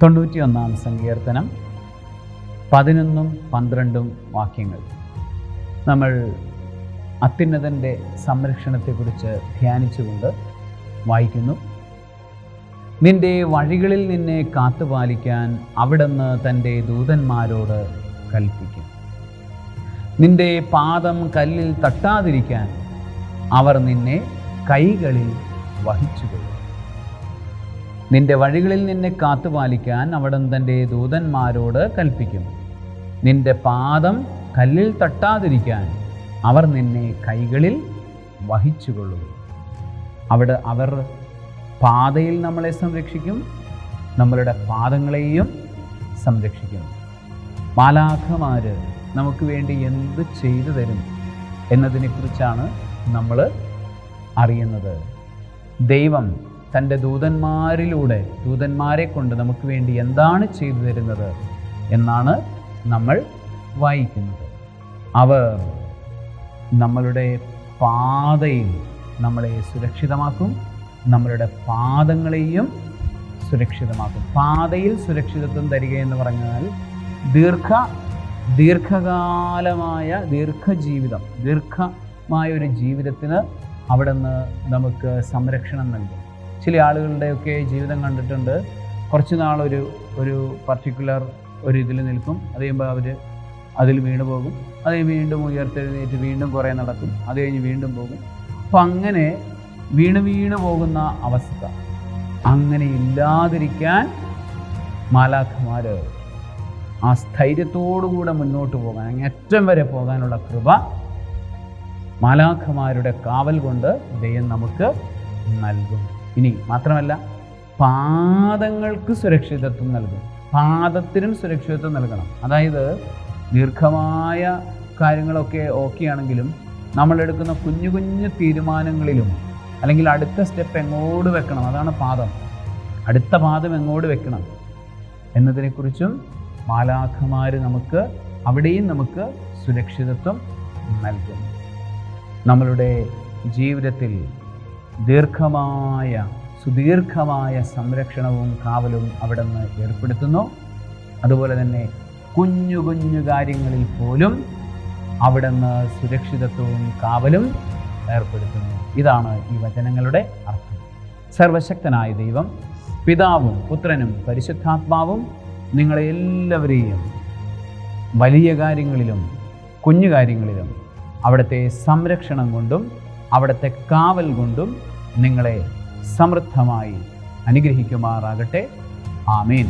91 സങ്കീർത്തനം 11-12 വാക്യങ്ങൾ. നമ്മൾ അത്യുന്നതൻ്റെ സംരക്ഷണത്തെക്കുറിച്ച് ധ്യാനിച്ചുകൊണ്ട് വായിക്കുന്നു. നിന്റെ വഴികളിൽ നിന്നെ കാത്തുപാലിക്കാൻ അവിടുന്ന് തൻ്റെ ദൂതന്മാരോട് കൽപ്പിക്കും. നിന്റെ പാദം കല്ലിൽ തട്ടാതിരിക്കാൻ അവർ നിന്നെ കൈകളിൽ വഹിച്ചുകൊള്ളും. നിന്റെ വഴികളിൽ നിന്നെ കാത്തുപാലിക്കാൻ അവിടുന്ന് തൻ്റെ ദൂതന്മാരോട് കൽപ്പിക്കും. നിന്റെ പാദം കല്ലിൽ തട്ടാതിരിക്കാൻ അവർ നിന്നെ കൈകളിൽ വഹിച്ചുകൊള്ളും. അവർ പാതയിൽ നമ്മളെ സംരക്ഷിക്കും, നമ്മളുടെ പാദങ്ങളെയും സംരക്ഷിക്കും. മാലാഖമാർ നമുക്ക് വേണ്ടി എന്ത് ചെയ്തു തരും എന്നതിനെക്കുറിച്ചാണ് നമ്മൾ അറിയുന്നത്. ദൈവം തൻ്റെ ദൂതന്മാരെ കൊണ്ട് നമുക്ക് വേണ്ടി എന്താണ് ചെയ്തു തരുന്നത് എന്നാണ് നമ്മൾ വായിക്കുന്നത്. അവർ നമ്മളുടെ പാതയിൽ നമ്മളെ സുരക്ഷിതമാക്കും, നമ്മളുടെ പാദങ്ങളെയും സുരക്ഷിതമാക്കും. പാതയിൽ സുരക്ഷിതത്വം തരിക എന്ന് പറഞ്ഞാൽ ദീർഘകാലമായ ദീർഘമായ ഒരു ജീവിതത്തിന് അവിടുന്ന് നമുക്ക് സംരക്ഷണം നൽകും. ചില ആളുകളുടെയൊക്കെ ജീവിതം കണ്ടിട്ടുണ്ട്. കുറച്ച് നാൾ ഒരു പർട്ടിക്കുലർ ഇതിൽ നിൽക്കും, അത് കഴിയുമ്പോൾ അവർ അതിൽ വീണു പോകും, അത് വീണ്ടും ഉയർത്തെഴുന്നേറ്റ് വീണ്ടും കുറേ നടക്കും, അത് കഴിഞ്ഞ് വീണ്ടും പോകും. അപ്പം അങ്ങനെ വീണ് പോകുന്ന അവസ്ഥ അങ്ങനെ ഇല്ലാതിരിക്കാൻ മാലാഖമാർ ആ സ്ഥൈര്യത്തോടുകൂടെ മുന്നോട്ട് പോകാൻ, അങ്ങേറ്റം വരെ പോകാനുള്ള കൃപ മാലാഖമാരുടെ കാവൽ കൊണ്ട് ദൈവം നമുക്ക് നൽകും. ഇനി മാത്രമല്ല, പാദങ്ങൾക്ക് സുരക്ഷിതത്വം നൽകും. പാദത്തിനും സുരക്ഷിതത്വം നൽകണം. അതായത് ദീർഘമായ കാര്യങ്ങളൊക്കെ ഓക്കെയാണെങ്കിലും നമ്മളെടുക്കുന്ന കുഞ്ഞു കുഞ്ഞു തീരുമാനങ്ങളിലും, അല്ലെങ്കിൽ അടുത്ത സ്റ്റെപ്പ് എങ്ങോട്ട് വെക്കണം, അതാണ് പാദം, അടുത്ത പാദം എങ്ങോട്ട് വെക്കണം എന്നതിനെക്കുറിച്ചും മാലാഖമാർ അവിടെയും നമുക്ക് സുരക്ഷിതത്വം നൽകും. നമ്മളുടെ ജീവിതത്തിൽ സുദീർഘമായ സംരക്ഷണവും കാവലും അവിടുന്ന് ഏർപ്പെടുത്തുന്നു. അതുപോലെ തന്നെ കുഞ്ഞു കുഞ്ഞു കാര്യങ്ങളിൽ പോലും അവിടുന്ന് സുരക്ഷിതത്വവും കാവലും ഏർപ്പെടുത്തുന്നു. ഇതാണ് ഈ വചനങ്ങളുടെ അർത്ഥം. സർവശക്തനായ ദൈവം, പിതാവും പുത്രനും പരിശുദ്ധാത്മാവും നിങ്ങളെല്ലാവരെയും വലിയ കാര്യങ്ങളിലും കുഞ്ഞു കാര്യങ്ങളിലും അവിടുത്തെ സംരക്ഷണം കൊണ്ടും അവിടുത്തെ കാവൽ കൊണ്ടും നിങ്ങളെ സമൃദ്ധമായി അനുഗ്രഹിക്കുമാറാകട്ടെ. ആമേൻ.